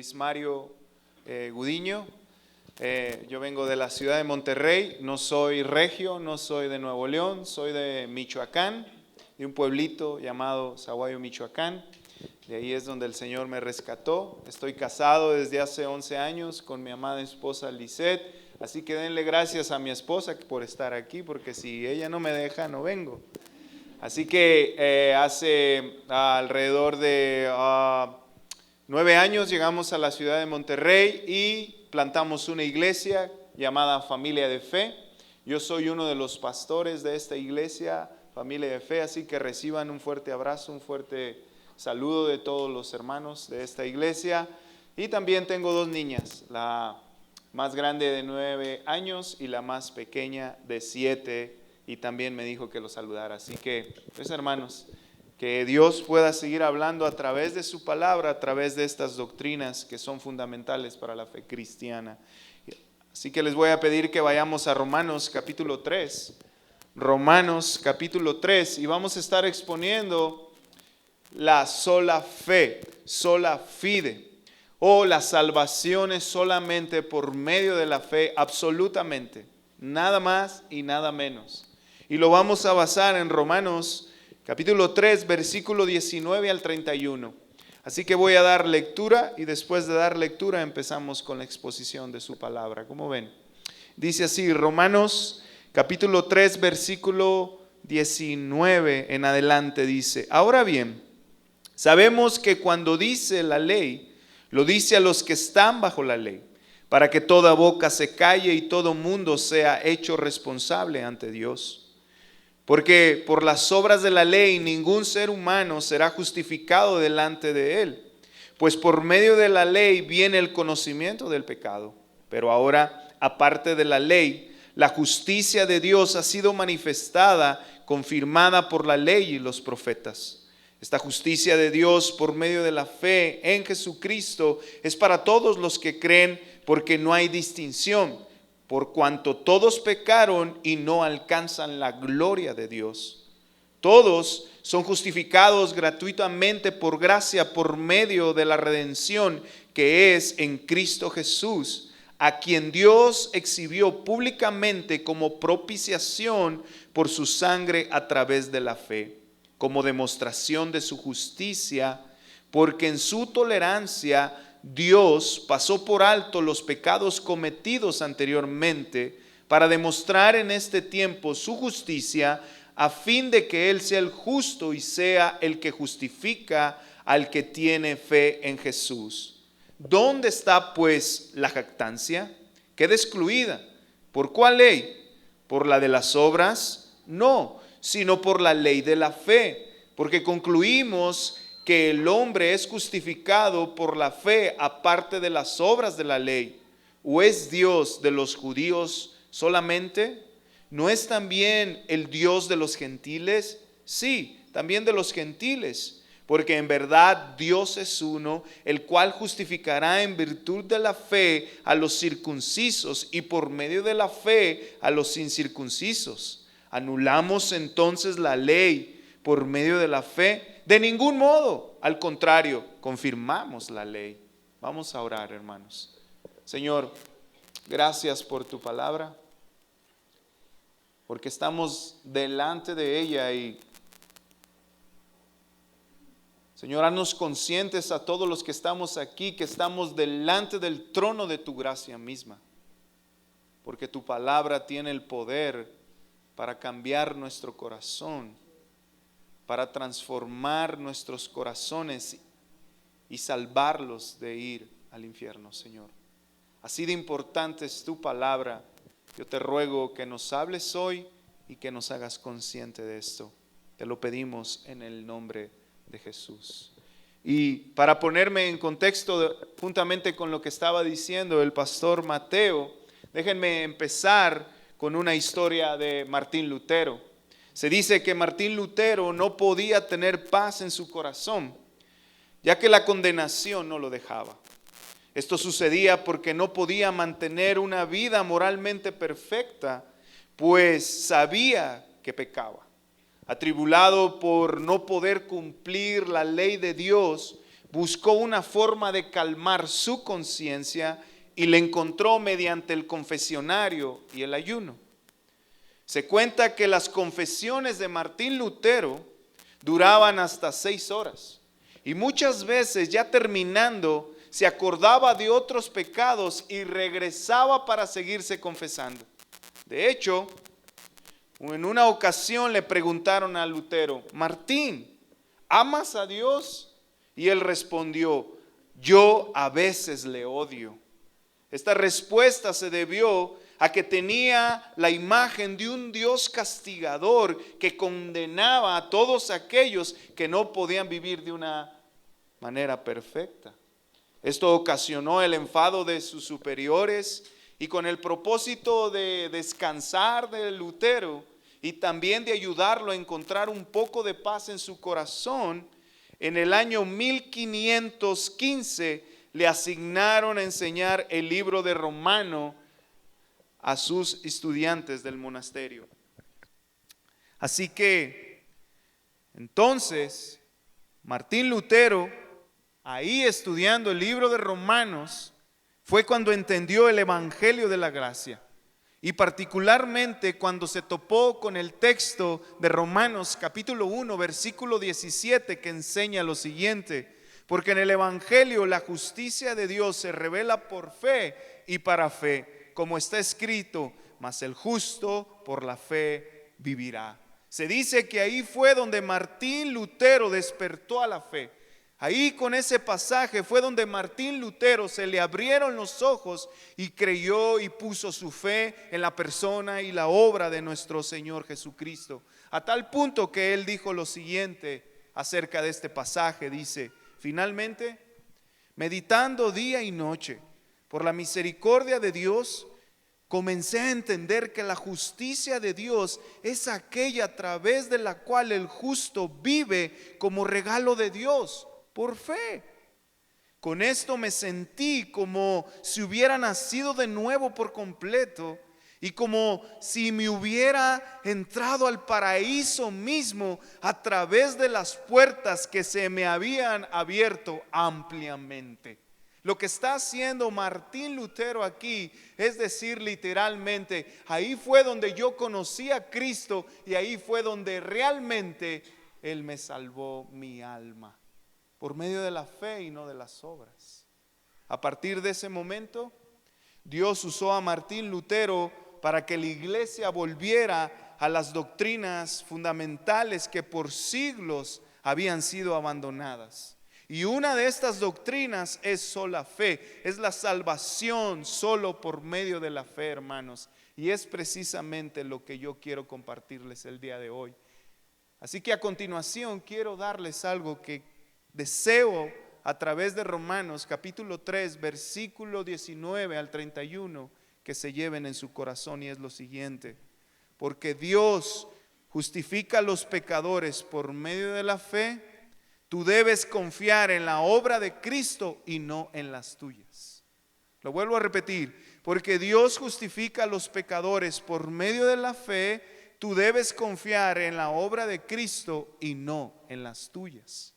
Luis Mario Gudiño. Yo vengo de la ciudad de Monterrey, no soy regio, no soy de Nuevo León, soy de Michoacán, de un pueblito llamado Sahuayo, Michoacán. De ahí es donde el Señor me rescató. Estoy casado desde hace 11 años con mi amada esposa Lisette, así que denle gracias a mi esposa por estar aquí, porque si ella no me deja, no vengo. Así que hace alrededor de 9 años llegamos a la ciudad de Monterrey y plantamos una iglesia llamada Familia de Fe. Yo soy uno de los pastores de esta iglesia, Familia de Fe, así que reciban un fuerte abrazo, un fuerte saludo de todos los hermanos de esta iglesia. Y también tengo 2 niñas, la más grande de 9 años y la más pequeña de 7, y también me dijo que los saludara. Así que, pues hermanos, que Dios pueda seguir hablando a través de su palabra, a través de estas doctrinas que son fundamentales para la fe cristiana. Así que les voy a pedir que vayamos a Romanos capítulo 3. Romanos capítulo 3, y vamos a estar exponiendo la sola fe, sola fide, o la salvación es solamente por medio de la fe, absolutamente, nada más y nada menos. Y lo vamos a basar en Romanos capítulo 3, versículo 19 al 31. Así que voy a dar lectura y después de dar lectura empezamos con la exposición de su palabra. ¿Cómo ven? Dice así, Romanos capítulo 3, versículo 19 en adelante dice: ahora bien, sabemos que cuando dice la ley, lo dice a los que están bajo la ley, para que toda boca se calle y todo mundo sea hecho responsable ante Dios. Porque por las obras de la ley ningún ser humano será justificado delante de él, pues por medio de la ley viene el conocimiento del pecado. Pero ahora, aparte de la ley, la justicia de Dios ha sido manifestada, confirmada por la ley y los profetas. Esta justicia de Dios por medio de la fe en Jesucristo es para todos los que creen, porque no hay distinción, por cuanto todos pecaron y no alcanzan la gloria de Dios. Todos son justificados gratuitamente por gracia por medio de la redención que es en Cristo Jesús, a quien Dios exhibió públicamente como propiciación por su sangre a través de la fe, como demostración de su justicia, porque en su tolerancia Dios pasó por alto los pecados cometidos anteriormente para demostrar en este tiempo su justicia, a fin de que Él sea el justo y sea el que justifica al que tiene fe en Jesús. ¿Dónde está pues la jactancia? Queda excluida. ¿Por cuál ley? ¿Por la de las obras? No, sino por la ley de la fe, porque concluimos que el hombre es justificado por la fe aparte de las obras de la ley. ¿O es Dios de los judíos solamente? ¿No es también el Dios de los gentiles? Sí, también de los gentiles, porque en verdad Dios es uno, el cual justificará en virtud de la fe a los circuncisos y por medio de la fe a los incircuncisos. ¿Anulamos entonces la ley por medio de la fe? De ningún modo, al contrario, confirmamos la ley. Vamos a orar, hermanos. Señor, gracias por tu palabra, porque estamos delante de ella y, Señor, haznos conscientes a todos los que estamos aquí, que estamos delante del trono de tu gracia misma, porque tu palabra tiene el poder para cambiar nuestro corazón, para transformar nuestros corazones y salvarlos de ir al infierno, Señor. Así de importante es tu palabra. Yo te ruego que nos hables hoy y que nos hagas consciente de esto. Te lo pedimos en el nombre de Jesús. Y para ponerme en contexto juntamente con lo que estaba diciendo el pastor Mateo, déjenme empezar con una historia de Martín Lutero. Se dice que Martín Lutero no podía tener paz en su corazón, ya que la condenación no lo dejaba. Esto sucedía porque no podía mantener una vida moralmente perfecta, pues sabía que pecaba. Atribulado por no poder cumplir la ley de Dios, buscó una forma de calmar su conciencia y la encontró mediante el confesionario y el ayuno. Se cuenta que las confesiones de Martín Lutero duraban hasta 6 horas. Y muchas veces, ya terminando, se acordaba de otros pecados y regresaba para seguirse confesando. De hecho, en una ocasión le preguntaron a Lutero: Martín, ¿amas a Dios? Y él respondió: yo a veces le odio. Esta respuesta se debió a que tenía la imagen de un Dios castigador que condenaba a todos aquellos que no podían vivir de una manera perfecta. Esto ocasionó el enfado de sus superiores, y con el propósito de descansar de Lutero y también de ayudarlo a encontrar un poco de paz en su corazón, en el año 1515 le asignaron a enseñar el libro de Romano a sus estudiantes del monasterio. Así que entonces Martín Lutero, ahí estudiando el libro de Romanos, fue cuando entendió el Evangelio de la Gracia, y particularmente cuando se topó con el texto de Romanos capítulo 1 versículo 17, que enseña lo siguiente: porque en el Evangelio la justicia de Dios se revela por fe y para fe, como está escrito: mas el justo por la fe vivirá. Se dice que ahí fue donde Martín Lutero despertó a la fe. Ahí, con ese pasaje, fue donde Martín Lutero se le abrieron los ojos y creyó y puso su fe en la persona y la obra de nuestro Señor Jesucristo. A tal punto que él dijo lo siguiente acerca de este pasaje. Dice: finalmente, meditando día y noche por la misericordia de Dios, comencé a entender que la justicia de Dios es aquella a través de la cual el justo vive como regalo de Dios por fe. Con esto me sentí como si hubiera nacido de nuevo por completo, y como si me hubiera entrado al paraíso mismo a través de las puertas que se me habían abierto ampliamente. Lo que está haciendo Martín Lutero aquí es decir literalmente: ahí fue donde yo conocí a Cristo, y ahí fue donde realmente Él me salvó mi alma, por medio de la fe y no de las obras. A partir de ese momento, Dios usó a Martín Lutero para que la iglesia volviera a las doctrinas fundamentales que por siglos habían sido abandonadas. Y una de estas doctrinas es sola fe, es la salvación solo por medio de la fe, hermanos. Y es precisamente lo que yo quiero compartirles el día de hoy. Así que a continuación quiero darles algo que deseo a través de Romanos capítulo 3 versículo 19 al 31 que se lleven en su corazón, y es lo siguiente: porque Dios justifica a los pecadores por medio de la fe, tú debes confiar en la obra de Cristo y no en las tuyas. Lo vuelvo a repetir: porque Dios justifica a los pecadores por medio de la fe, tú debes confiar en la obra de Cristo y no en las tuyas.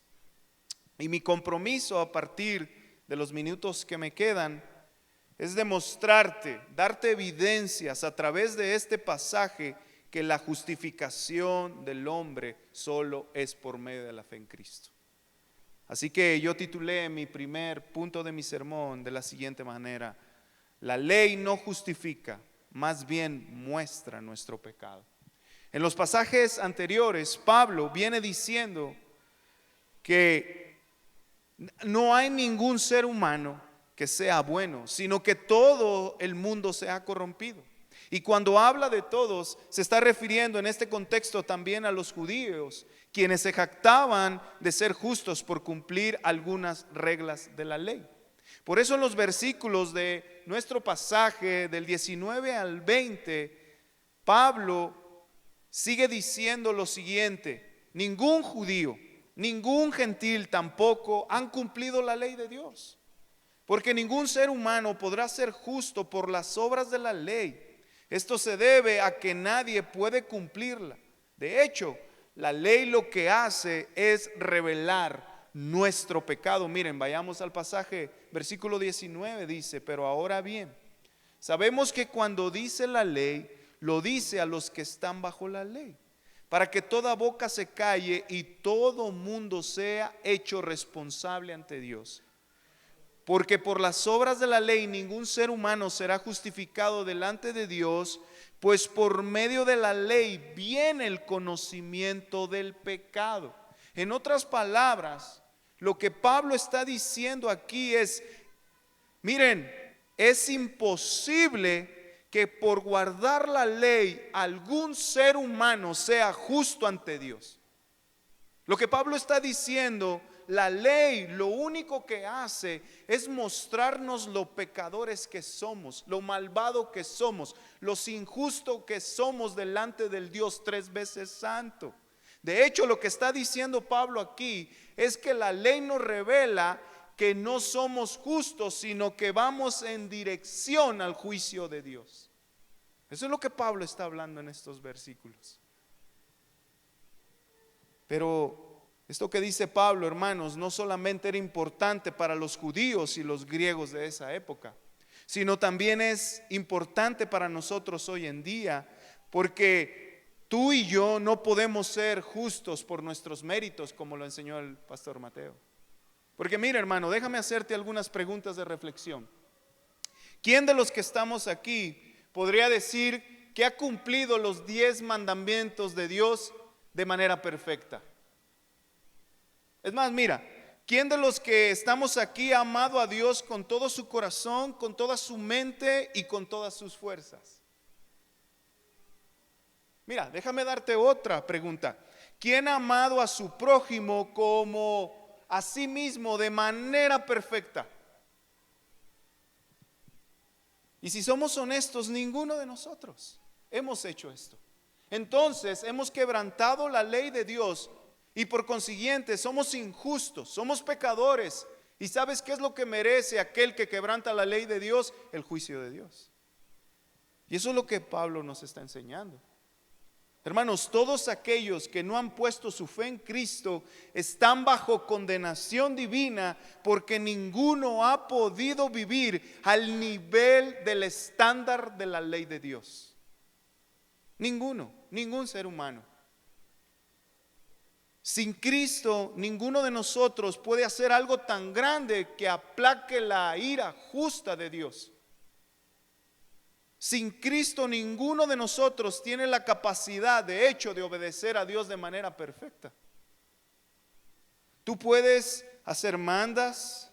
Y mi compromiso a partir de los minutos que me quedan es demostrarte, darte evidencias a través de este pasaje que la justificación del hombre solo es por medio de la fe en Cristo. Así que yo titulé mi primer punto de mi sermón de la siguiente manera: la ley no justifica, más bien muestra nuestro pecado. En los pasajes anteriores, Pablo viene diciendo que no hay ningún ser humano que sea bueno, sino que todo el mundo se ha corrompido. Y cuando habla de todos, se está refiriendo en este contexto también a los judíos, quienes se jactaban de ser justos por cumplir algunas reglas de la ley. Por eso en los versículos de nuestro pasaje del 19 al 20, Pablo sigue diciendo lo siguiente: ningún judío, ningún gentil tampoco han cumplido la ley de Dios, porque ningún ser humano podrá ser justo por las obras de la ley. Esto se debe a que nadie puede cumplirla. De hecho, la ley lo que hace es revelar nuestro pecado. Miren, vayamos al pasaje, versículo 19 dice: pero ahora bien, sabemos que cuando dice la ley, lo dice a los que están bajo la ley, para que toda boca se calle y todo mundo sea hecho responsable ante Dios. Porque por las obras de la ley ningún ser humano será justificado delante de Dios, pues por medio de la ley viene el conocimiento del pecado. En otras palabras, lo que Pablo está diciendo aquí es: miren, es imposible que por guardar la ley algún ser humano sea justo ante Dios. Lo que Pablo está diciendo, la ley lo único que hace es mostrarnos lo pecadores que somos, lo malvado que somos, los injustos que somos delante del Dios tres veces santo. De hecho, lo que está diciendo Pablo aquí es que la ley nos revela que no somos justos, sino que vamos en dirección al juicio de Dios. Eso es lo que Pablo está hablando en estos versículos. Pero esto que dice Pablo, hermanos, no solamente era importante para los judíos y los griegos de esa época, sino también es importante para nosotros hoy en día, porque tú y yo no podemos ser justos por nuestros méritos, como lo enseñó el pastor Mateo. Porque mira, hermano, déjame hacerte algunas preguntas de reflexión. ¿Quién de los que estamos aquí podría decir que ha cumplido los 10 mandamientos de Dios de manera perfecta? Es más, mira, ¿quién de los que estamos aquí ha amado a Dios con todo su corazón, con toda su mente y con todas sus fuerzas? Mira, déjame darte otra pregunta. ¿Quién ha amado a su prójimo como a sí mismo de manera perfecta? Y si somos honestos, ninguno de nosotros hemos hecho esto. Entonces hemos quebrantado la ley de Dios y por consiguiente somos injustos, somos pecadores. ¿Y sabes qué es lo que merece aquel que quebranta la ley de Dios? El juicio de Dios. Y eso es lo que Pablo nos está enseñando. Hermanos, todos aquellos que no han puesto su fe en Cristo están bajo condenación divina, porque ninguno ha podido vivir al nivel del estándar de la ley de Dios. Ninguno, ningún ser humano. Sin Cristo, ninguno de nosotros puede hacer algo tan grande que aplaque la ira justa de Dios. Sin Cristo, ninguno de nosotros tiene la capacidad, de hecho, de obedecer a Dios de manera perfecta. Tú puedes hacer mandas,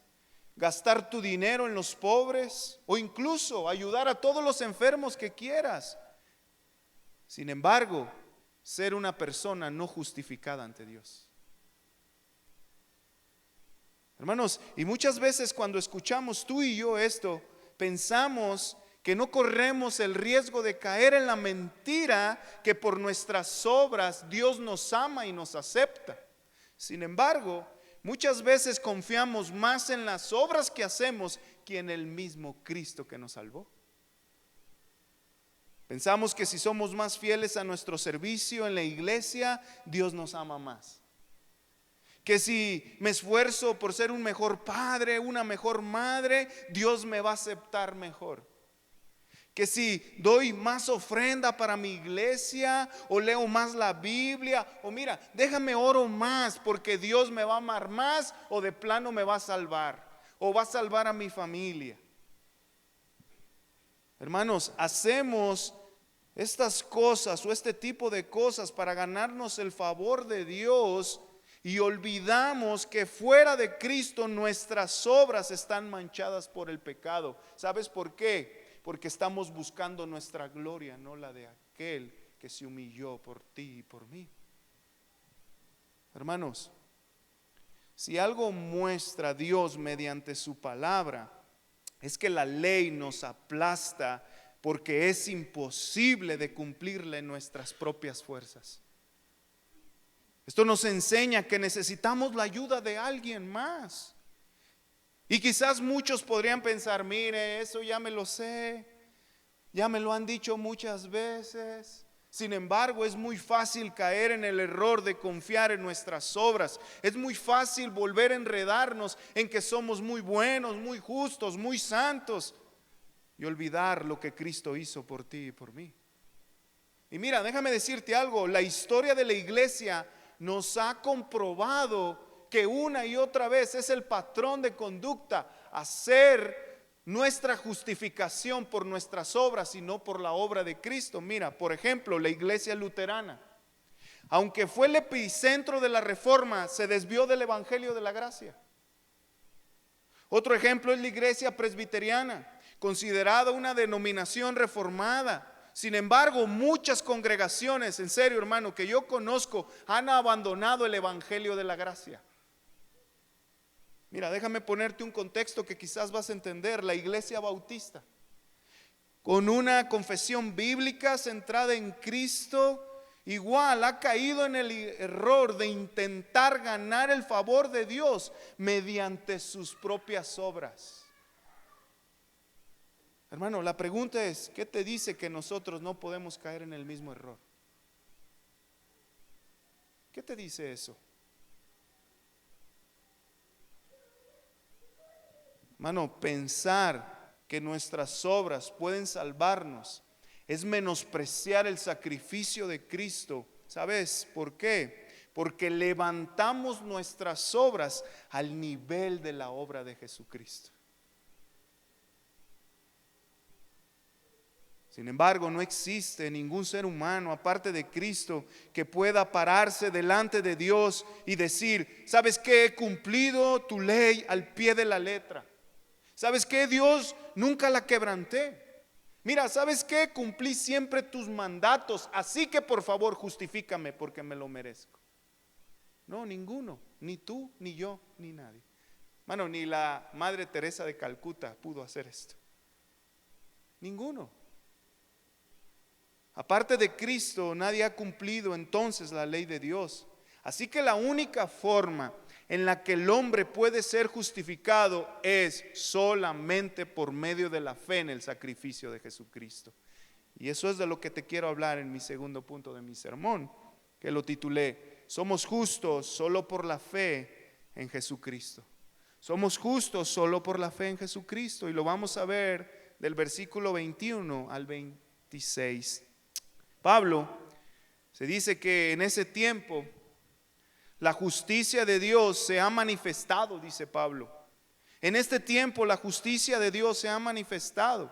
gastar tu dinero en los pobres o incluso ayudar a todos los enfermos que quieras. Sin embargo, ser una persona no justificada ante Dios. Hermanos, y muchas veces cuando escuchamos tú y yo esto, pensamos que no corremos el riesgo de caer en la mentira que por nuestras obras Dios nos ama y nos acepta. Sin embargo, muchas veces confiamos más en las obras que hacemos que en el mismo Cristo que nos salvó. Pensamos que si somos más fieles a nuestro servicio en la iglesia, Dios nos ama más. Que si me esfuerzo por ser un mejor padre, una mejor madre, Dios me va a aceptar mejor. Que si doy más ofrenda para mi iglesia, o leo más la Biblia, o mira, déjame oro más porque Dios me va a amar más, o de plano me va a salvar, o va a salvar a mi familia. Hermanos, hacemos estas cosas o este tipo de cosas para ganarnos el favor de Dios y olvidamos que fuera de Cristo nuestras obras están manchadas por el pecado. ¿Sabes por qué? Porque estamos buscando nuestra gloria, no la de aquel que se humilló por ti y por mí. Hermanos, si algo muestra Dios mediante su palabra, es que la ley nos aplasta porque es imposible de cumplirla en nuestras propias fuerzas. Esto nos enseña que necesitamos la ayuda de alguien más. Y quizás muchos podrían pensar, mire, eso ya me lo sé, ya me lo han dicho muchas veces, Sin embargo, es muy fácil caer en el error de confiar en nuestras obras. Es muy fácil volver a enredarnos en que somos muy buenos, muy justos, muy santos y olvidar lo que Cristo hizo por ti y por mí. Y mira, déjame decirte algo, la historia de la iglesia nos ha comprobado que una y otra vez es el patrón de conducta hacer nuestra justificación por nuestras obras y no por la obra de Cristo. Mira, por ejemplo, la iglesia luterana, aunque fue el epicentro de la reforma, se desvió del evangelio de la gracia. Otro ejemplo es la iglesia presbiteriana, considerada una denominación reformada. Sin embargo, muchas congregaciones, en serio hermano, que yo conozco, han abandonado el evangelio de la gracia. Mira, déjame ponerte un contexto que quizás vas a entender. La iglesia bautista, con una confesión bíblica centrada en Cristo, igual ha caído en el error de intentar ganar el favor de Dios mediante sus propias obras. Hermano, la pregunta es, ¿qué te dice que nosotros no podemos caer en el mismo error? ¿Qué te dice eso? Hermano, pensar que nuestras obras pueden salvarnos es menospreciar el sacrificio de Cristo. ¿Sabes por qué? Porque levantamos nuestras obras al nivel de la obra de Jesucristo. Sin embargo, no existe ningún ser humano aparte de Cristo que pueda pararse delante de Dios y decir, ¿sabes qué? He cumplido tu ley al pie de la letra. ¿Sabes qué? Dios, nunca la quebranté. Mira, ¿sabes qué? Cumplí siempre tus mandatos, así que por favor justifícame porque me lo merezco. No, ninguno, ni tú, ni yo, ni nadie. Mano, ni la Madre Teresa de Calcuta pudo hacer esto. Ninguno. Aparte de Cristo, nadie ha cumplido entonces la ley de Dios. Así que la única forma en la que el hombre puede ser justificado es solamente por medio de la fe en el sacrificio de Jesucristo. Y eso es de lo que te quiero hablar en mi segundo punto de mi sermón, que lo titulé, somos justos solo por la fe en Jesucristo. Somos justos solo por la fe en Jesucristo, y lo vamos a ver del versículo 21 al 26. Pablo se dice que en ese tiempo la justicia de Dios se ha manifestado, dice Pablo. En este tiempo la justicia de Dios se ha manifestado.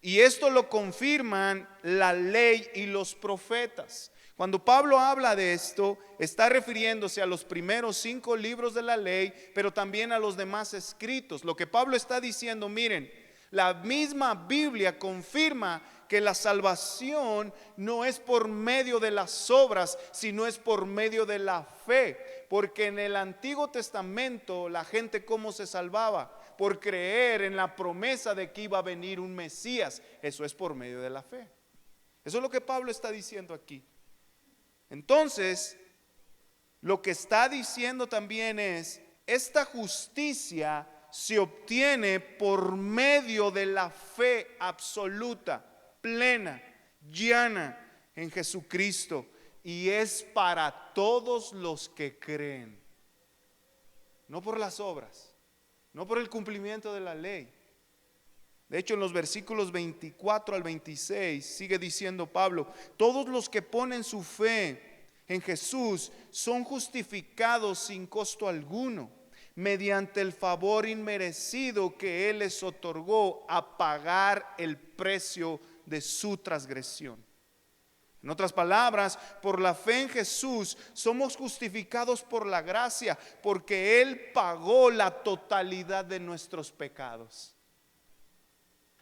Y esto lo confirman la ley y los profetas. Cuando Pablo habla de esto, está refiriéndose a los primeros 5 libros de la ley, pero también a los demás escritos. Lo que Pablo está diciendo, miren, la misma Biblia confirma que la salvación no es por medio de las obras, sino es por medio de la fe. Porque en el Antiguo Testamento la gente ¿cómo se salvaba? Por creer en la promesa de que iba a venir un Mesías. Eso es por medio de la fe. Eso es lo que Pablo está diciendo aquí. Entonces, lo que está diciendo también es, esta justicia se obtiene por medio de la fe absoluta, plena, llana en Jesucristo, y es para todos los que creen, no por las obras, no por el cumplimiento de la ley. De hecho, en los versículos 24 al 26 sigue diciendo Pablo, todos los que ponen su fe en Jesús son justificados sin costo alguno, mediante el favor inmerecido que Él les otorgó a pagar el precio de su transgresión. En otras palabras, por la fe en Jesús somos justificados por la gracia, porque Él pagó la totalidad de nuestros pecados.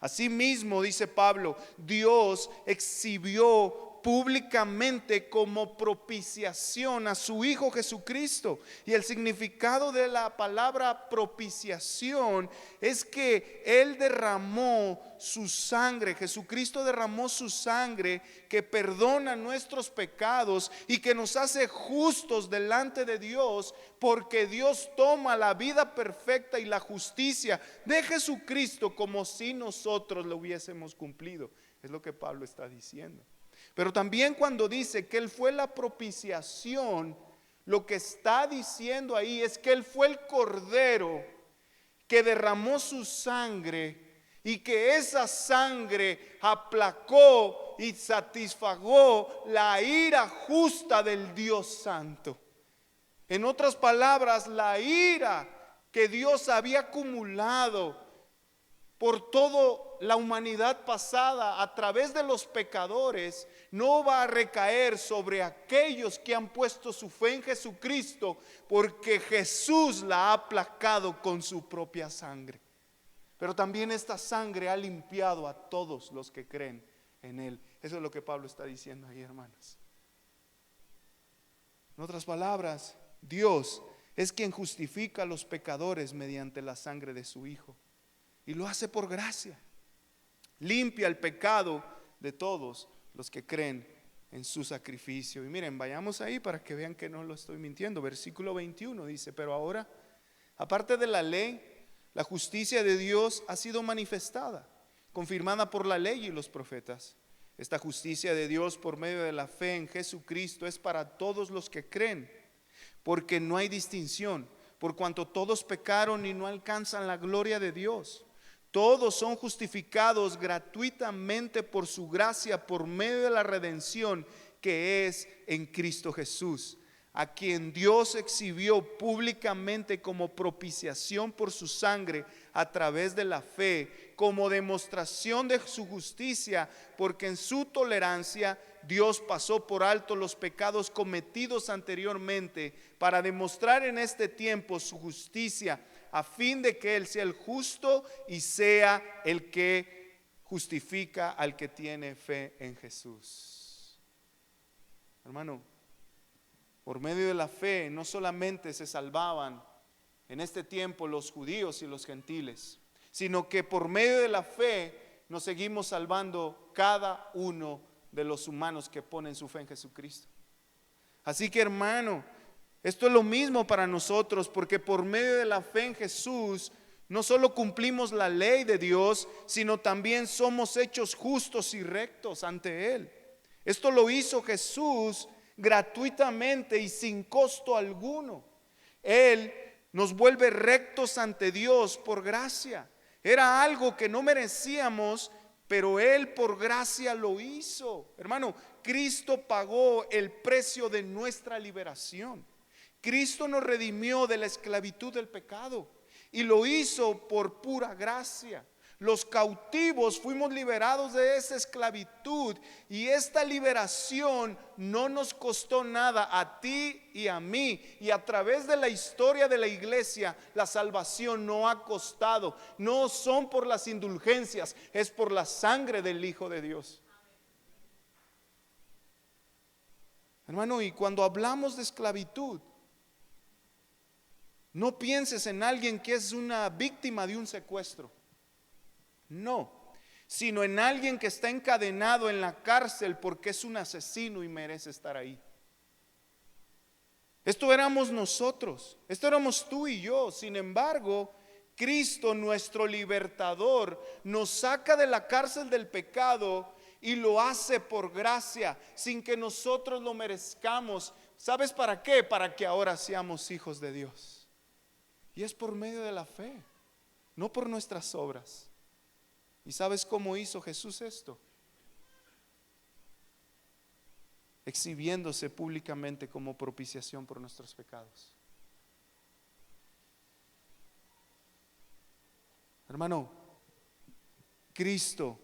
Asimismo, dice Pablo, Dios exhibió públicamente como propiciación a su Hijo Jesucristo. Y el significado de la palabra propiciación es que Él derramó su sangre, Jesucristo derramó su sangre que perdona nuestros pecados y que nos hace justos delante de Dios, porque Dios toma la vida perfecta y la justicia de Jesucristo como si nosotros lo hubiésemos cumplido. Es lo que Pablo está diciendo. Pero también cuando dice que Él fue la propiciación, lo que está diciendo ahí es que Él fue el Cordero que derramó su sangre y que esa sangre aplacó y satisfagó la ira justa del Dios Santo. En otras palabras, la ira que Dios había acumulado por toda la humanidad pasada a través de los pecadores, no va a recaer sobre aquellos que han puesto su fe en Jesucristo, porque Jesús la ha aplacado con su propia sangre. Pero también esta sangre ha limpiado a todos los que creen en Él. Eso es lo que Pablo está diciendo ahí, hermanas. En otras palabras, Dios es quien justifica a los pecadores mediante la sangre de su Hijo. Y lo hace por gracia. Limpia el pecado de todos los que creen en su sacrificio. Y miren, vayamos ahí para que vean que no lo estoy mintiendo. Versículo 21 dice: pero ahora, aparte de la ley, la justicia de Dios ha sido manifestada, confirmada por la ley y los profetas. Esta justicia de Dios por medio de la fe en Jesucristo es para todos los que creen, porque no hay distinción, por cuanto todos pecaron y no alcanzan la gloria de Dios. Todos son justificados gratuitamente por su gracia, por medio de la redención que es en Cristo Jesús, a quien Dios exhibió públicamente como propiciación por su sangre a través de la fe, como demostración de su justicia, porque en su tolerancia Dios pasó por alto los pecados cometidos anteriormente, para demostrar en este tiempo su justicia, a fin de que Él sea el justo y sea el que justifica al que tiene fe en Jesús. Hermano, por medio de la fe no solamente se salvaban en este tiempo los judíos y los gentiles, sino que por medio de la fe nos seguimos salvando cada uno de los humanos que ponen su fe en Jesucristo. Así que, hermano, esto es lo mismo para nosotros, porque por medio de la fe en Jesús no solo cumplimos la ley de Dios, sino también somos hechos justos y rectos ante Él. Esto lo hizo Jesús gratuitamente y sin costo alguno. Él nos vuelve rectos ante Dios por gracia. Era algo que no merecíamos, pero Él por gracia lo hizo. Hermano, Cristo pagó el precio de nuestra liberación. Cristo nos redimió de la esclavitud del pecado y lo hizo por pura gracia. Los cautivos fuimos liberados de esa esclavitud, y esta liberación no nos costó nada a ti y a mí. Y a través de la historia de la iglesia, la salvación no ha costado. No son por las indulgencias, es por la sangre del Hijo de Dios. Hermano, y cuando hablamos de esclavitud, no pienses en alguien que es una víctima de un secuestro. No, sino en alguien que está encadenado en la cárcel porque es un asesino y merece estar ahí. Esto éramos nosotros, esto éramos tú y yo. Sin embargo, Cristo, nuestro libertador, nos saca de la cárcel del pecado y lo hace por gracia, sin que nosotros lo merezcamos. ¿Sabes para qué? Para que ahora seamos hijos de Dios. Y es por medio de la fe, no por nuestras obras. ¿Y sabes cómo hizo Jesús esto? Exhibiéndose públicamente como propiciación por nuestros pecados. Hermano, Cristo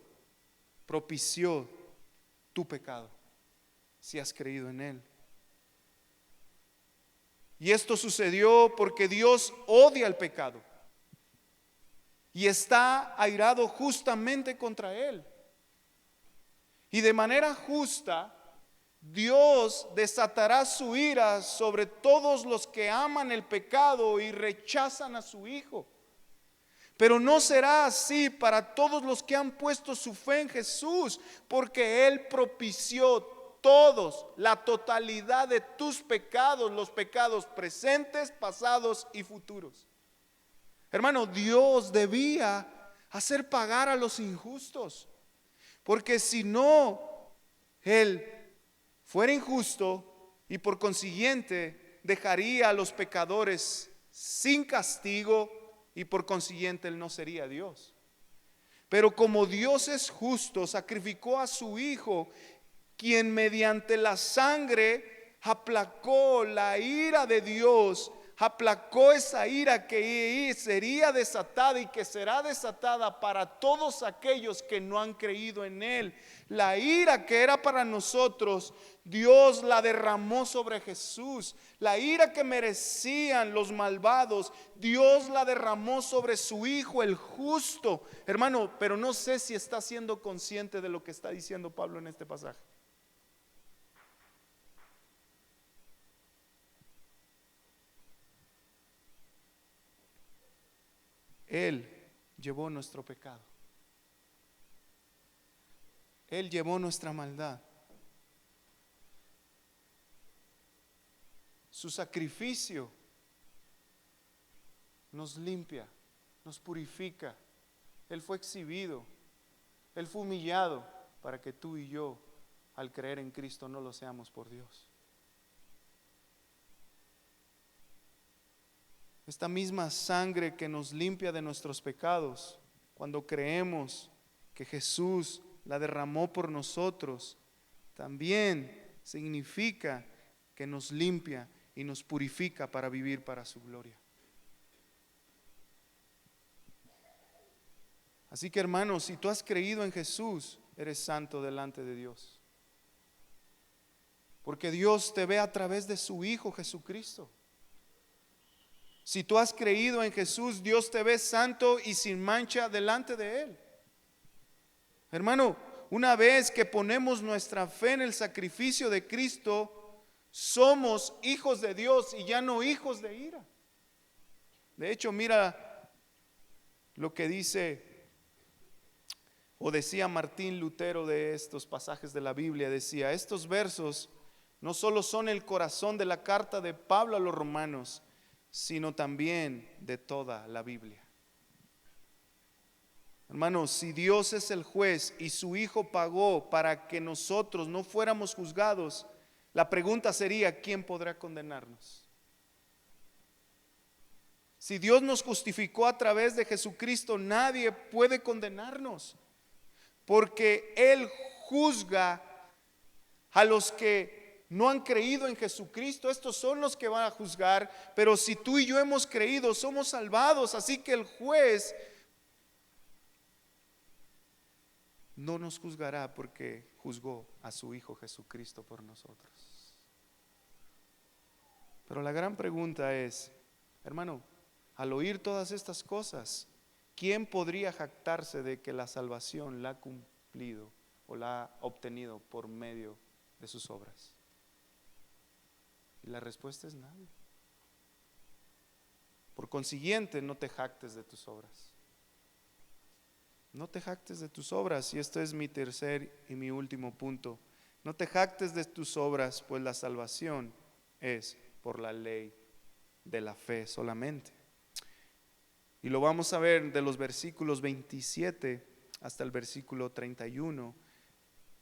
propició tu pecado si has creído en Él. Y esto sucedió porque Dios odia el pecado y está airado justamente contra él. Y de manera justa, Dios desatará su ira sobre todos los que aman el pecado y rechazan a su Hijo. Pero no será así para todos los que han puesto su fe en Jesús, porque Él propició todos, la totalidad de tus pecados, los pecados presentes, pasados y futuros. Hermano, Dios debía hacer pagar a los injustos, porque si no, Él fuera injusto y por consiguiente dejaría a los pecadores sin castigo y por consiguiente Él no sería Dios. Pero como Dios es justo, sacrificó a su Hijo, quien mediante la sangre aplacó la ira de Dios, aplacó esa ira que sería desatada y que será desatada para todos aquellos que no han creído en Él. La ira que era para nosotros, Dios la derramó sobre Jesús. La ira que merecían los malvados, Dios la derramó sobre su Hijo, el justo. Hermano, pero no sé si está siendo consciente de lo que está diciendo Pablo en este pasaje. Él llevó nuestro pecado. Él llevó nuestra maldad. Su sacrificio nos limpia, nos purifica. Él fue exhibido, Él fue humillado para que tú y yo, al creer en Cristo, no lo seamos por Dios. Esta misma sangre que nos limpia de nuestros pecados, cuando creemos que Jesús la derramó por nosotros, también significa que nos limpia y nos purifica para vivir para su gloria. Así que, hermanos, si tú has creído en Jesús, eres santo delante de Dios. Porque Dios te ve a través de su Hijo Jesucristo. Si tú has creído en Jesús, Dios te ve santo y sin mancha delante de Él. Hermano, una vez que ponemos nuestra fe en el sacrificio de Cristo, somos hijos de Dios y ya no hijos de ira. De hecho, mira lo que dice o decía Martín Lutero de estos pasajes de la Biblia. Decía: estos versos no solo son el corazón de la carta de Pablo a los romanos, sino también de toda la Biblia. Hermanos, si Dios es el juez y su Hijo pagó para que nosotros no fuéramos juzgados, la pregunta sería: ¿quién podrá condenarnos? Si Dios nos justificó a través de Jesucristo, nadie puede condenarnos, porque Él juzga a los que no han creído en Jesucristo. Estos son los que van a juzgar. Pero si tú y yo hemos creído, somos salvados. Así que el juez no nos juzgará, porque juzgó a su Hijo Jesucristo por nosotros. Pero la gran pregunta es, hermano, al oír todas estas cosas, ¿quién podría jactarse de que la salvación la ha cumplido o la ha obtenido por medio de sus obras? Y la respuesta es nadie. Por consiguiente, no te jactes de tus obras. No te jactes de tus obras. Y esto es mi tercer y mi último punto. No te jactes de tus obras, pues la salvación es por la ley de la fe solamente. Y lo vamos a ver de los versículos 27 hasta el versículo 31,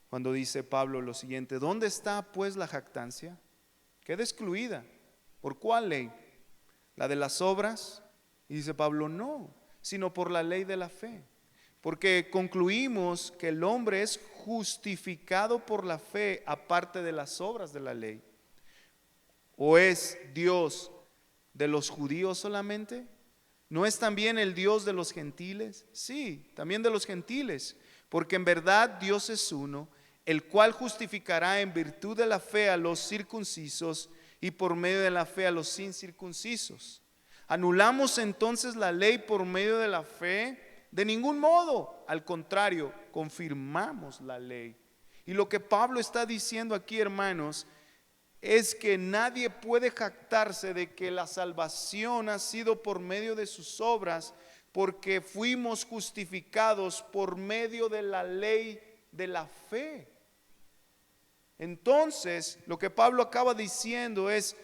cuando dice Pablo lo siguiente: ¿dónde está pues la jactancia? Queda excluida. ¿Por cuál ley? ¿La de las obras? Y dice Pablo: no, sino por la ley de la fe. Porque concluimos que el hombre es justificado por la fe aparte de las obras de la ley. ¿O es Dios de los judíos solamente? ¿No es también el Dios de los gentiles? Sí, también de los gentiles. Porque en verdad Dios es uno, el cual justificará en virtud de la fe a los circuncisos y por medio de la fe a los incircuncisos. ¿Anulamos entonces la ley por medio de la fe? De ningún modo, al contrario, confirmamos la ley. Y lo que Pablo está diciendo aquí, hermanos, es que nadie puede jactarse de que la salvación ha sido por medio de sus obras, porque fuimos justificados por medio de la ley de la fe. Entonces, lo que Pablo acaba diciendo es: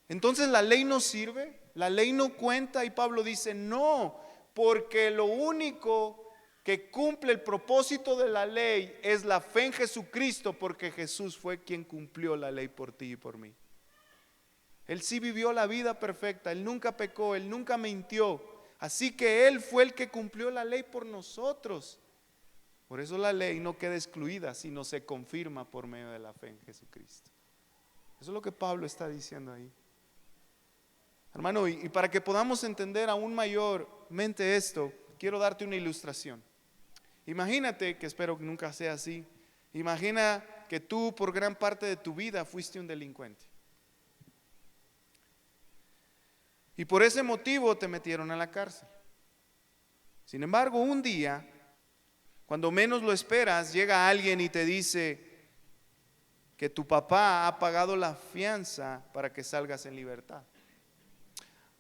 entonces la ley no sirve, la ley no cuenta. Y Pablo dice: no, porque lo único que cumple el propósito de la ley es la fe en Jesucristo, porque Jesús fue quien cumplió la ley por ti y por mí. Él sí vivió la vida perfecta, Él nunca pecó, Él nunca mintió. Así que Él fue el que cumplió la ley por nosotros. Por eso la ley no queda excluida, sino se confirma por medio de la fe en Jesucristo. Eso es lo que Pablo está diciendo ahí. Hermano, y para que podamos entender aún mayormente esto, quiero darte una ilustración. Imagínate, que espero que nunca sea así, imagina que tú por gran parte de tu vida fuiste un delincuente. Y por ese motivo te metieron a la cárcel. Sin embargo, un día, cuando menos lo esperas, llega alguien y te dice que tu papá ha pagado la fianza para que salgas en libertad.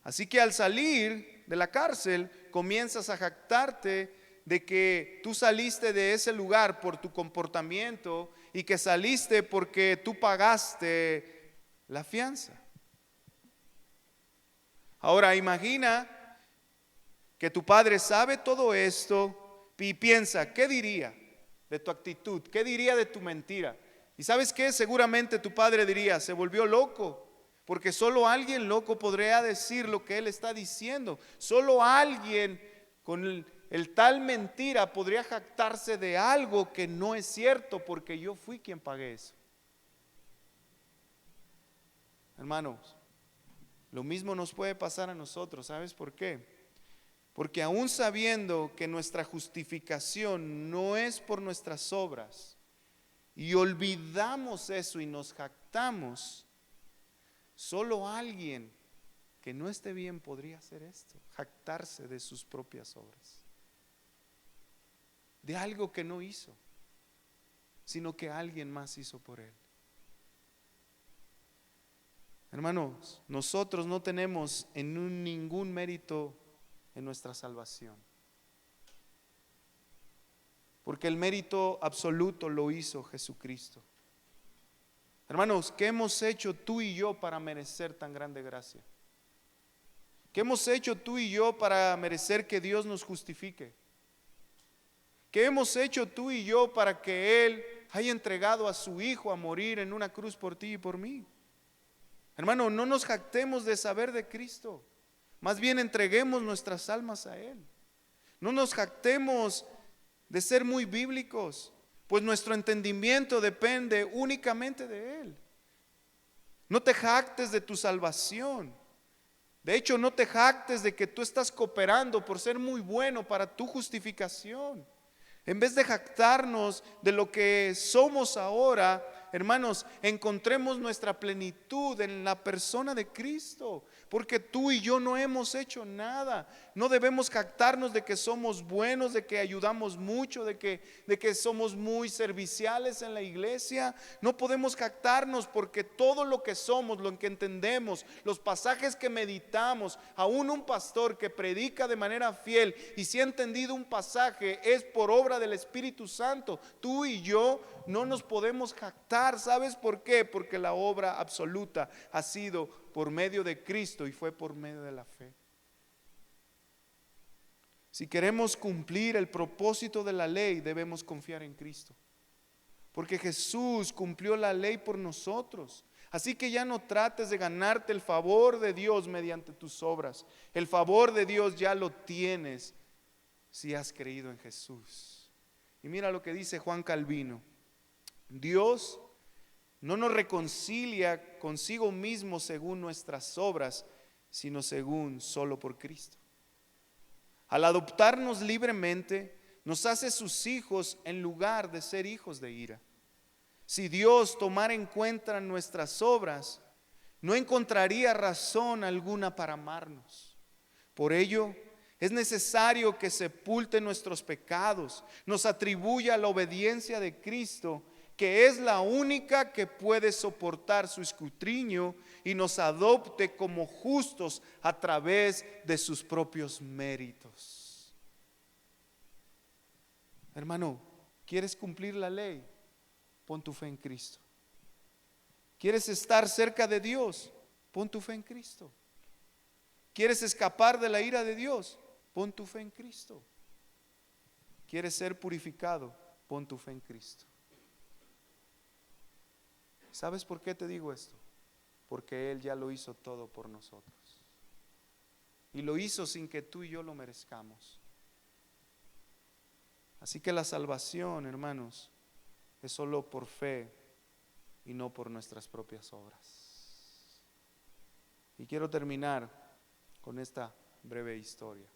Así que al salir de la cárcel, comienzas a jactarte de que tú saliste de ese lugar por tu comportamiento y que saliste porque tú pagaste la fianza. Ahora imagina que tu padre sabe todo esto y piensa, ¿qué diría de tu actitud? ¿Qué diría de tu mentira? ¿Y sabes qué? Seguramente tu padre diría, se volvió loco, porque solo alguien loco podría decir lo que él está diciendo. Solo alguien con el tal mentira podría jactarse de algo que no es cierto, porque yo fui quien pagué eso. Hermanos, lo mismo nos puede pasar a nosotros. ¿Sabes por qué? Porque aún sabiendo que nuestra justificación no es por nuestras obras, y olvidamos eso y nos jactamos, solo alguien que no esté bien podría hacer esto, jactarse de sus propias obras, de algo que no hizo, sino que alguien más hizo por él. Hermanos, nosotros no tenemos ningún mérito en nuestra salvación, porque el mérito absoluto lo hizo Jesucristo. Hermanos, ¿qué hemos hecho tú y yo para merecer tan grande gracia? ¿Qué hemos hecho tú y yo para merecer que Dios nos justifique? ¿Qué hemos hecho tú y yo para que Él haya entregado a su Hijo a morir en una cruz por ti y por mí? Hermano, no nos jactemos de saber de Cristo, más bien entreguemos nuestras almas a Él. No nos jactemos de ser muy bíblicos, pues nuestro entendimiento depende únicamente de Él. No te jactes de tu salvación. De hecho, no te jactes de que tú estás cooperando por ser muy bueno para tu justificación. En vez de jactarnos de lo que somos ahora, hermanos, encontremos nuestra plenitud en la persona de Cristo, porque tú y yo no hemos hecho nada. No debemos jactarnos de que somos buenos, de que ayudamos mucho, de que somos muy serviciales en la iglesia. No podemos jactarnos, porque todo lo que somos, lo que entendemos, los pasajes que meditamos, aún un pastor que predica de manera fiel y si ha entendido un pasaje es por obra del Espíritu Santo. Tú y yo no nos podemos jactar. ¿Sabes por qué? Porque la obra absoluta ha sido por medio de Cristo y fue por medio de la fe. Si queremos cumplir el propósito de la ley, debemos confiar en Cristo, porque Jesús cumplió la ley por nosotros. Así que ya no trates de ganarte el favor de Dios mediante tus obras. El favor de Dios ya lo tienes si has creído en Jesús. Y mira lo que dice Juan Calvino: Dios no nos reconcilia consigo mismo según nuestras obras, sino según solo por Cristo. Al adoptarnos libremente, nos hace sus hijos en lugar de ser hijos de ira. Si Dios tomara en cuenta nuestras obras, no encontraría razón alguna para amarnos. Por ello, es necesario que sepulte nuestros pecados, nos atribuya la obediencia de Cristo, que es la única que puede soportar su escrutinio, y nos adopte como justos a través de sus propios méritos. Hermano, ¿quieres cumplir la ley? Pon tu fe en Cristo. ¿Quieres estar cerca de Dios? Pon tu fe en Cristo. ¿Quieres escapar de la ira de Dios? Pon tu fe en Cristo. ¿Quieres ser purificado? Pon tu fe en Cristo. ¿Sabes por qué te digo esto? Porque Él ya lo hizo todo por nosotros. Y lo hizo sin que tú y yo lo merezcamos. Así que la salvación, hermanos, es solo por fe y no por nuestras propias obras. Y quiero terminar con esta breve historia.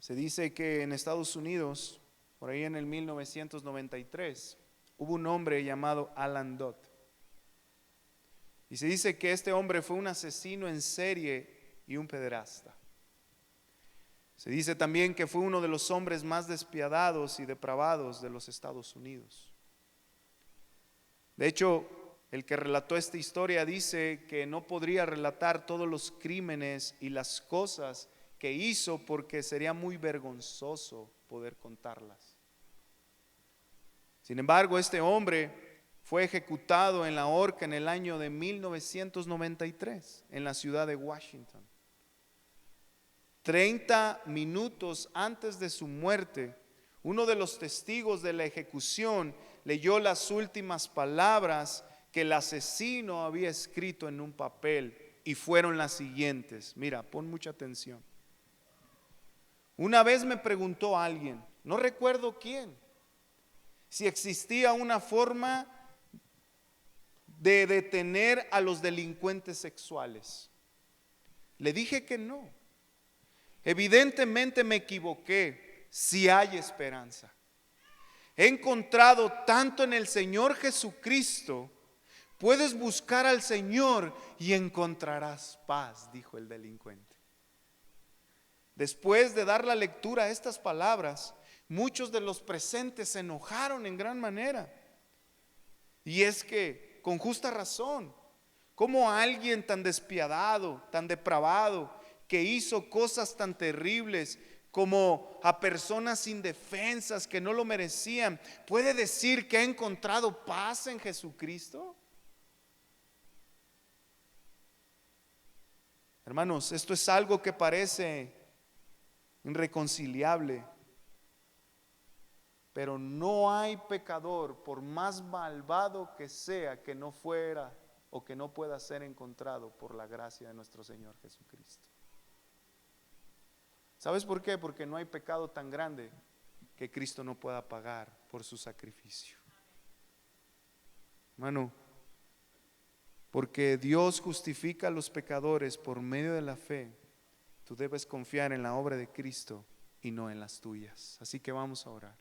Se dice que en Estados Unidos, por ahí en el 1993, hubo un hombre llamado Alan Dodd. Y se dice que este hombre fue un asesino en serie y un pederasta. Se dice también que fue uno de los hombres más despiadados y depravados de los Estados Unidos. De hecho, el que relató esta historia dice que no podría relatar todos los crímenes y las cosas que hizo porque sería muy vergonzoso poder contarlas. Sin embargo, este hombre fue ejecutado en la horca en el año de 1993 en la ciudad de Washington. 30 minutos antes de su muerte, uno de los testigos de la ejecución leyó las últimas palabras que el asesino había escrito en un papel y fueron las siguientes. Mira, pon mucha atención. Una vez me preguntó alguien, no recuerdo quién, si existía una forma de detener a los delincuentes sexuales. Le dije que no. Evidentemente me equivoqué. Si hay esperanza. He encontrado tanto en el Señor Jesucristo. Puedes buscar al Señor y encontrarás paz, dijo el delincuente. Después de dar la lectura a estas palabras, muchos de los presentes se enojaron en gran manera. Y es que, con justa razón, ¿cómo alguien tan despiadado, tan depravado, que hizo cosas tan terribles como a personas indefensas que no lo merecían, puede decir que ha encontrado paz en Jesucristo? Hermanos, esto es algo que parece irreconciliable, pero no hay pecador, por más malvado que sea, que no fuera o que no pueda ser encontrado por la gracia de nuestro Señor Jesucristo. ¿Sabes por qué? Porque no hay pecado tan grande que Cristo no pueda pagar por su sacrificio. Hermano, porque Dios justifica a los pecadores por medio de la fe, tú debes confiar en la obra de Cristo y no en las tuyas. Así que vamos a orar.